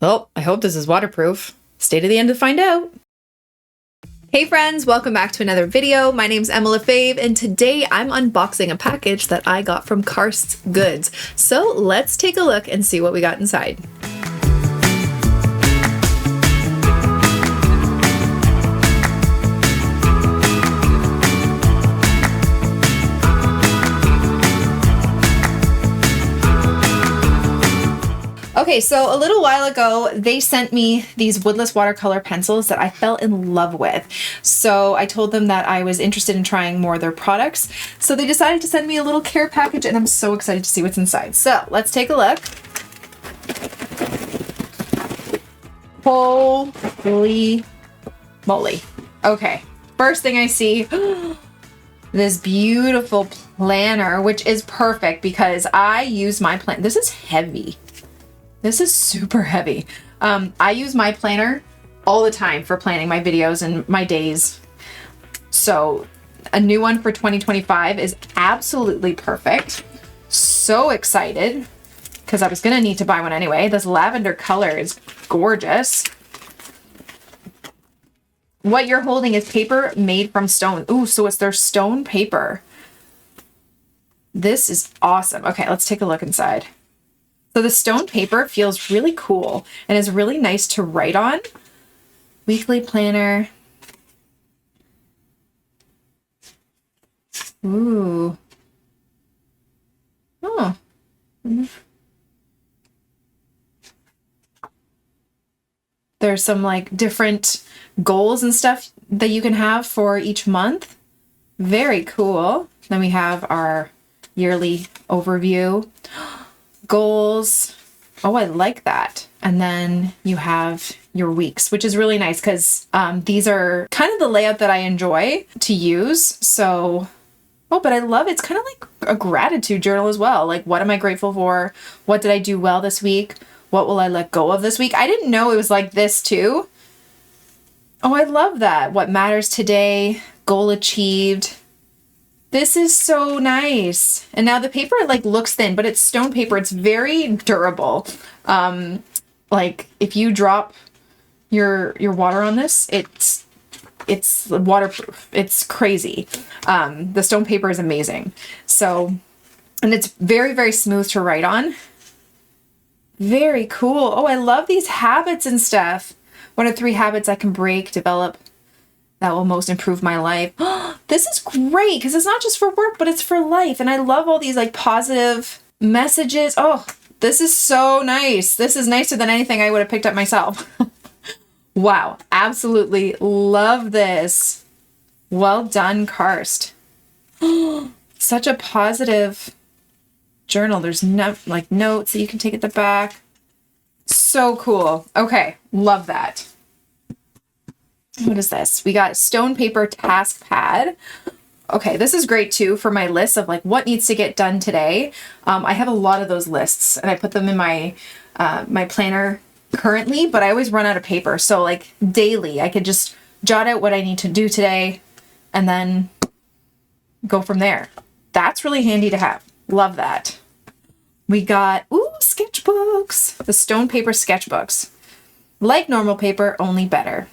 Well, I hope this is waterproof. Stay to the end to find out. Hey friends, welcome back to another video. My name's Lefebvre, and today I'm unboxing a package that I got from Karst's Goods. So let's take a look and see what we got inside. Okay, so a little while ago, they sent me these Woodless watercolor pencils that I fell in love with. So I told them that I was interested in trying more of their products. So they decided to send me a little care package, and I'm so excited to see what's inside. So let's take a look. Holy moly. Okay, first thing I see, this beautiful planner, which is perfect because I use my plan. This is heavy. This is super heavy. I use my planner all the time for planning my videos and my days. So a new one for 2025 is absolutely perfect. So excited because I was gonna need to buy one anyway. This lavender color is gorgeous. What you're holding is paper made from stone. Ooh, so it's their stone paper. This is awesome. Okay, let's take a look inside. So the stone paper feels really cool and is really nice to write on. Weekly planner. Ooh. Oh. There's some like different goals and stuff that you can have for each month. Very cool. Then we have our yearly overview. Goals. Oh, I like that. And then you have your weeks, which is really nice because these are kind of the layout that I enjoy to use. So, oh, but I love it. It's kind of like a gratitude journal as well. Like, what am I grateful for? What did I do well this week? What will I let go of this week? I didn't know it was like this too. Oh, I love that. What matters today? Goal achieved. This is so nice. And now the paper like looks thin, but it's stone paper. It's very durable. Like if you drop your water on this, it's waterproof. It's crazy. The stone paper is amazing. So, and it's very, very smooth to write on. Very cool. Oh, I love these habits and stuff. What are 3 habits I can break, develop, that will most improve my life? This is great because it's not just for work, but it's for life. And I love all these like positive messages. Oh, this is so nice. This is nicer than anything I would have picked up myself. Wow. Absolutely love this. Well done, Karst. Such a positive journal. There's like notes that you can take at the back. So cool. Okay. Love that. What is this? We got stone paper task pad. Okay, this is great too for my list of like what needs to get done today. I have a lot of those lists and I put them in my my planner currently, but I always run out of paper. So like daily, I could just jot out what I need to do today and then go from there. That's really handy to have. Love that. We got, ooh, sketchbooks. The stone paper sketchbooks. Like normal paper, only better.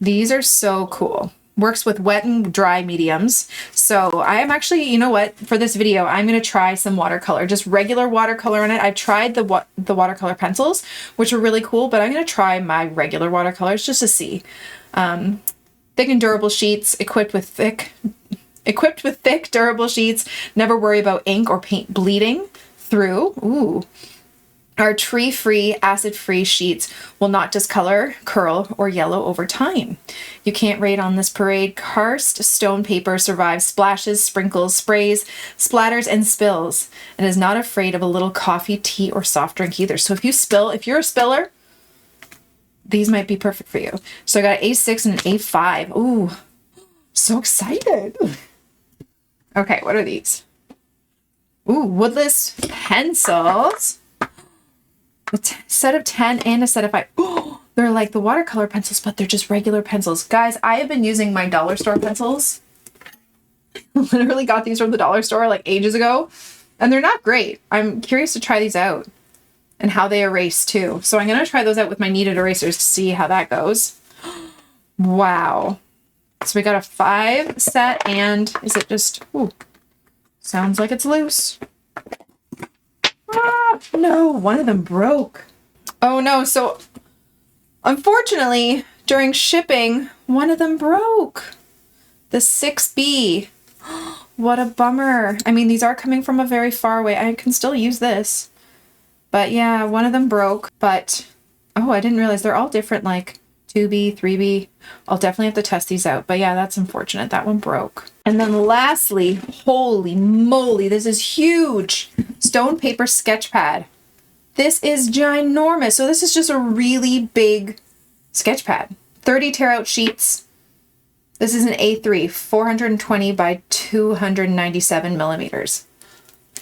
These are so cool. Works with wet and dry mediums. So I am actually, you know what, for this video, I'm going to try some watercolor, just regular watercolor on it. I've tried the watercolor pencils, which are really cool, but I'm going to try my regular watercolors just to see. Thick and durable sheets, equipped with thick, durable sheets. Never worry about ink or paint bleeding through. Ooh. Our tree-free, acid-free sheets will not discolor, curl, or yellow over time. You can't raid on this parade. Karst stone paper survives splashes, sprinkles, sprays, splatters, and spills, and is not afraid of a little coffee, tea, or soft drink either. So if you're a spiller, these might be perfect for you. So I got an A6 and an A5. Ooh, so excited. Okay, what are these? Ooh, Woodless pencils. A set of 10 and a set of 5. Oh, they're like the watercolor pencils, but they're just regular pencils. Guys, I have been using my dollar store pencils. Literally got these from the dollar store like ages ago, and they're not great. I'm curious to try these out and how they erase too. So I'm going to try those out with my kneaded erasers to see how that goes. Wow. So we got a 5 set, and is it just, ooh, sounds like it's loose. Ah, no, one of them broke. Oh no, so unfortunately, during shipping, one of them broke. The 6B. What a bummer. I mean, these are coming from a very far away. I can still use this. But yeah, one of them broke. But, oh, I didn't realize they're all different, like 2B, 3B. I'll definitely have to test these out. But yeah, that's unfortunate. That one broke. And then lastly, holy moly, this is huge. Stone paper sketch pad. This is ginormous. So this is just a really big sketch pad. 30 tear out sheets. This is an A3, 420 by 297 millimeters.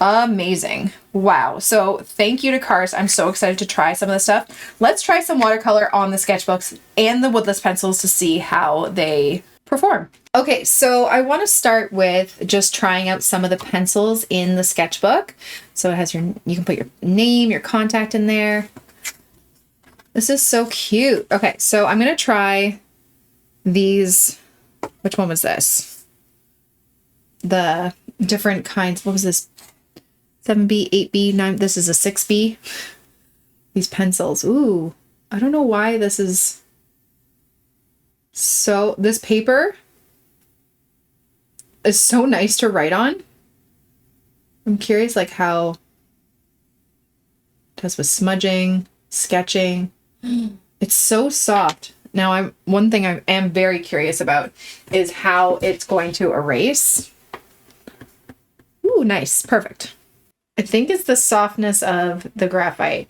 Amazing. Wow. So thank you to Cars. I'm so excited to try some of this stuff. Let's try some watercolor on the sketchbooks and the Woodless pencils to see how they perform. Okay, so I want to start with just trying out some of the pencils in the sketchbook. So it has you can put your name, your contact in there. This is so cute. Okay, so I'm going to try these. Which one was this? The different kinds. What was this? 7B, 8B, 9. This is a 6B. These pencils. Ooh, I don't know why this is so. This paper is so nice to write on. I'm curious, like how it does with smudging, sketching. It's so soft. Now, one thing I am very curious about is how it's going to erase. Ooh, nice. Perfect. I think it's the softness of the graphite,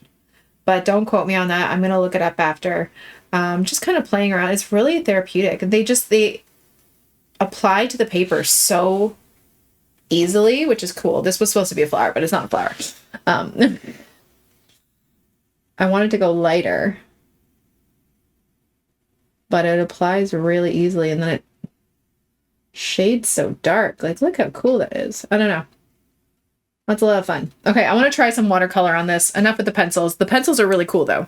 but don't quote me on that. I'm going to look it up after. Just kind of playing around. It's really therapeutic. They apply to the paper so easily, which is cool. This was supposed to be a flower, but it's not a flower. I wanted to go lighter, but it applies really easily, and then it shades so dark. Like, look how cool that is. I don't know. That's a lot of fun. Okay, I want to try some watercolor on this. Enough with the pencils. The pencils are really cool, though.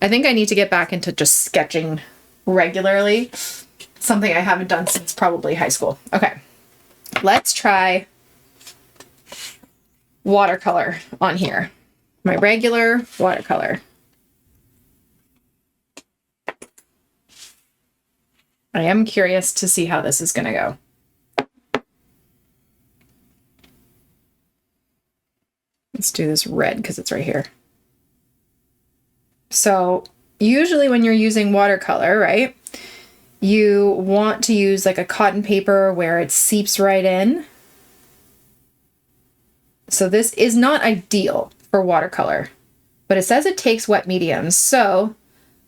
I think I need to get back into just sketching regularly. Something I haven't done since probably high school. Okay, let's try watercolor on here. My regular watercolor. I am curious to see how this is going to go. Let's do this red because it's right here. So usually when you're using watercolor, right, you want to use like a cotton paper where it seeps right in. So this is not ideal for watercolor, but it says it takes wet mediums. So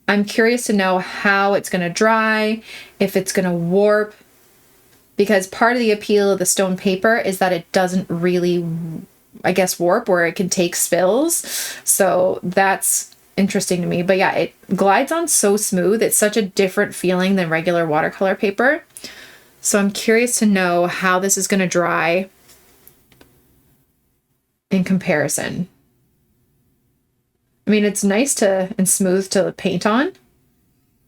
I'm curious to know how it's going to dry, if it's going to warp, because part of the appeal of the stone paper is that it doesn't really, I guess, warp, where it can take spills. So that's interesting to me. But yeah, it glides on so smooth. It's such a different feeling than regular watercolor paper. So I'm curious to know how this is going to dry in comparison. I mean, it's nice and smooth to paint on.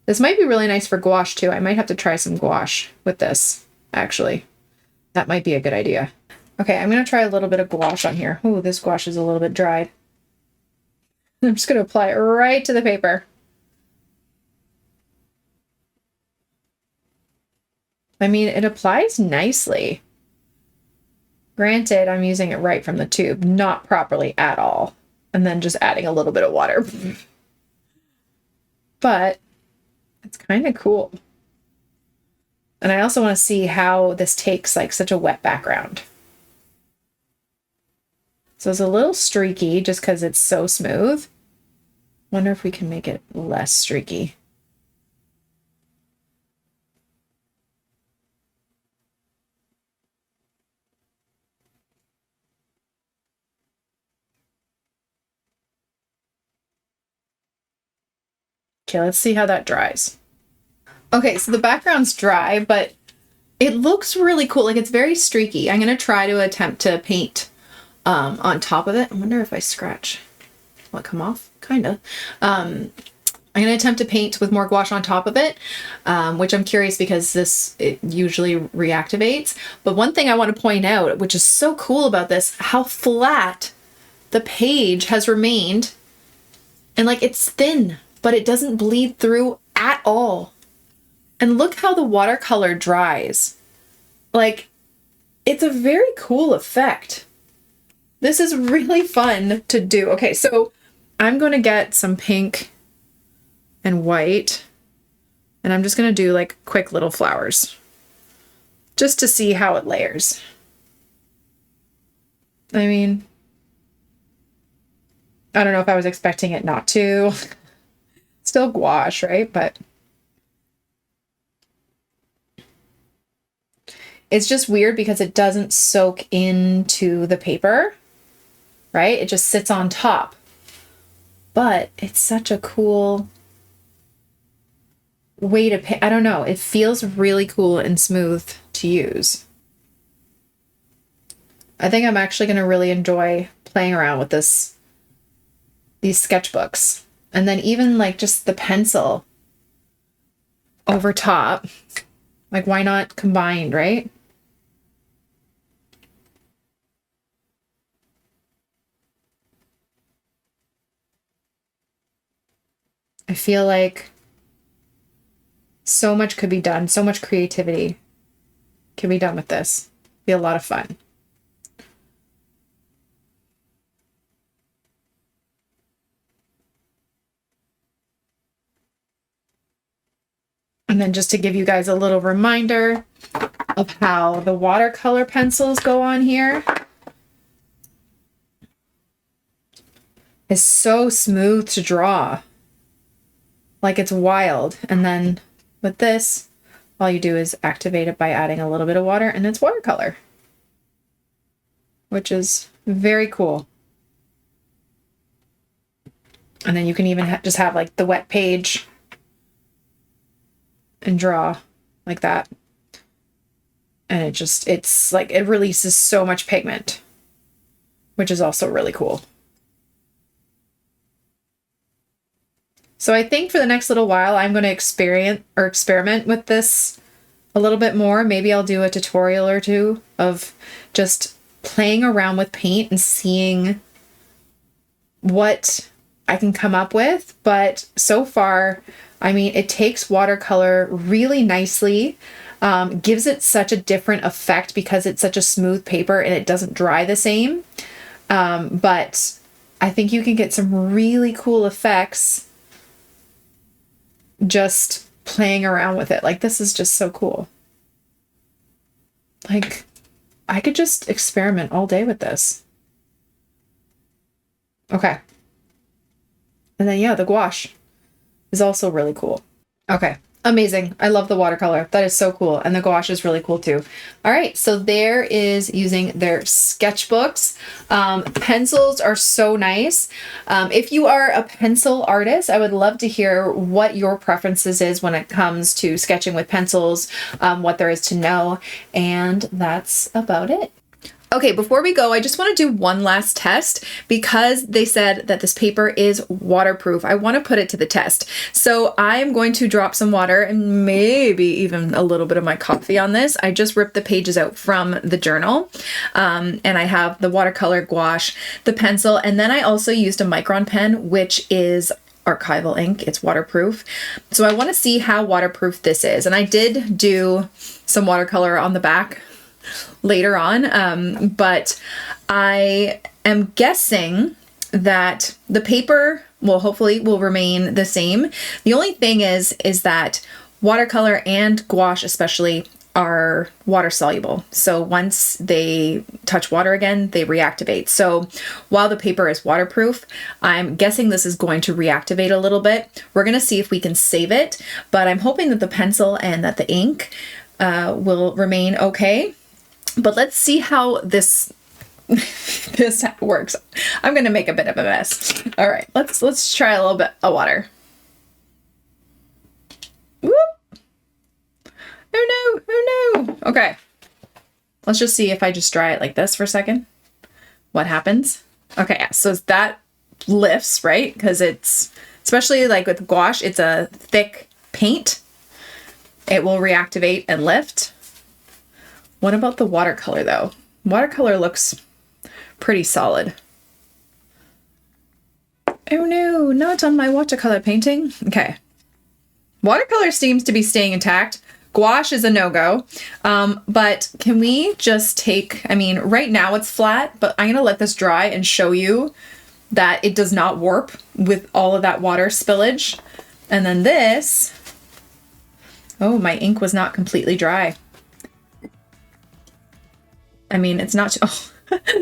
This might be really nice for gouache too. I might have to try some gouache with this, actually. That might be a good idea. Okay, I'm going to try a little bit of gouache on here. Ooh, this gouache is a little bit dried. I'm just going to apply it right to the paper. I mean, it applies nicely. Granted, I'm using it right from the tube, not properly at all. And then just adding a little bit of water. But it's kind of cool. And I also want to see how this takes like such a wet background. So it's a little streaky just because it's so smooth. Wonder if we can make it less streaky. Okay, let's see how that dries. Okay, so the background's dry, but it looks really cool. Like, it's very streaky. I'm going to try to attempt to paint on top of it. I wonder if I scratch. Will it come off? Kind of. I'm going to attempt to paint with more gouache on top of it, which I'm curious because it usually reactivates. But one thing I want to point out, which is so cool about this, how flat the page has remained. And like it's thin, but it doesn't bleed through at all. And look how the watercolor dries. Like, it's a very cool effect. This is really fun to do. Okay, so I'm going to get some pink and white, and I'm just going to do like quick little flowers just to see how it layers. I mean, I don't know if I was expecting it not to. Still gouache, right? But it's just weird because it doesn't soak into the paper, right? It just sits on top. But it's such a cool way to paint. I don't know. It feels really cool and smooth to use. I think I'm actually going to really enjoy playing around with these sketchbooks. And then even like just the pencil over top. Like, why not combined, right? I feel like so much could be done. So much creativity can be done with this. Be a lot of fun. And then just to give you guys a little reminder of how the watercolor pencils go on here. It's so smooth to draw. Like, it's wild. And then with this, all you do is activate it by adding a little bit of water, and it's watercolor, which is very cool. And then you can even just have like the wet page and draw like that. And it's like, it releases so much pigment, which is also really cool. So I think for the next little while, I'm going to experiment with this a little bit more. Maybe I'll do a tutorial or two of just playing around with paint and seeing what I can come up with. But so far, I mean, it takes watercolor really nicely, gives it such a different effect because it's such a smooth paper and it doesn't dry the same. But I think you can get some really cool effects just playing around with it. Like, this is just so cool. Like, I could just experiment all day with this. Okay. And then, yeah, the gouache is also really cool. Okay. Amazing. I love the watercolor. That is so cool. And the gouache is really cool too. All right. So there is using their sketchbooks. Pencils are so nice. If you are a pencil artist, I would love to hear what your preferences is when it comes to sketching with pencils, what there is to know. And that's about it. Okay, before we go, I just want to do one last test because they said that this paper is waterproof. I want to put it to the test. So I'm going to drop some water and maybe even a little bit of my coffee on this. I just ripped the pages out from the journal, and I have the watercolor, gouache, the pencil, and then I also used a micron pen, which is archival ink. It's waterproof. So I want to see how waterproof this is. And I did do some watercolor on the back later on, but I am guessing that the paper will hopefully remain the same. The only thing is that watercolor and gouache especially are water soluble. So once they touch water again, they reactivate. So while the paper is waterproof, I'm guessing this is going to reactivate a little bit. We're going to see if we can save it, but I'm hoping that the pencil and that the ink will remain okay. But let's see how this works. I'm gonna make a bit of a mess. All right, let's try a little bit of water. Whoop! Oh no! Oh no! Okay, let's just see if I just dry it like this for a second. What happens? Okay, so that lifts, right? Because it's, especially like with gouache, it's a thick paint. It will reactivate and lift. What about the watercolor though? Watercolor looks pretty solid. Oh no, not on my watercolor painting. Okay. Watercolor seems to be staying intact. Gouache is a no-go. But can we just take, I mean, right now it's flat, but I'm gonna let this dry and show you that it does not warp with all of that water spillage. And then this, oh, my ink was not completely dry. I mean, it's not, oh,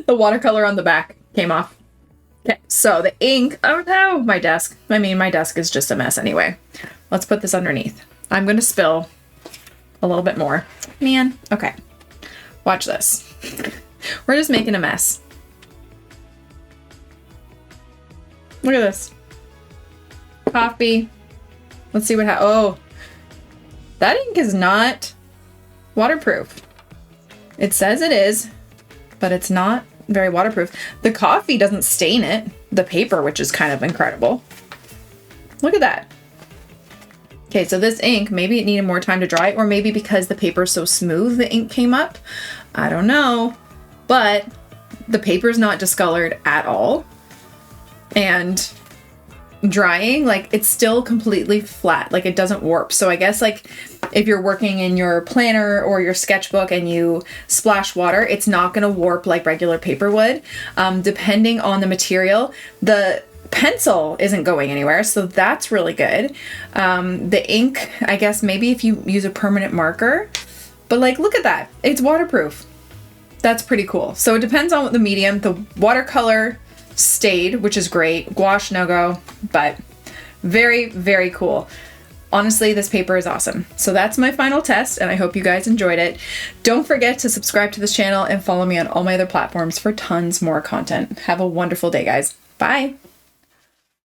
the watercolor on the back came off. Okay, so the ink, oh no, my desk. I mean, my desk is just a mess anyway. Let's put this underneath. I'm gonna spill a little bit more. Man, okay. Watch this. We're just making a mess. Look at this. Coffee. Let's see what oh. That ink is not waterproof. It says it is, but it's not very waterproof. The coffee doesn't stain it. The paper, which is kind of incredible. Look at that. Okay, so this ink, maybe it needed more time to dry, or maybe because the paper is so smooth, the ink came up. I don't know, but the paper's not discolored at all. And drying, like, it's still completely flat, like it doesn't warp. So I guess like if you're working in your planner or your sketchbook and you splash water, it's not going to warp like regular paper would. Depending on the material, the pencil isn't going anywhere, so that's really good. The ink, I guess maybe if you use a permanent marker, but like, look at that, it's waterproof. That's pretty cool. So it depends on the medium. The watercolor stayed, which is great. Gouache, no go, but very, very cool. Honestly, this paper is awesome. So that's my final test, and I hope you guys enjoyed it. Don't forget to subscribe to this channel and follow me on all my other platforms for tons more content. Have a wonderful day, guys. Bye.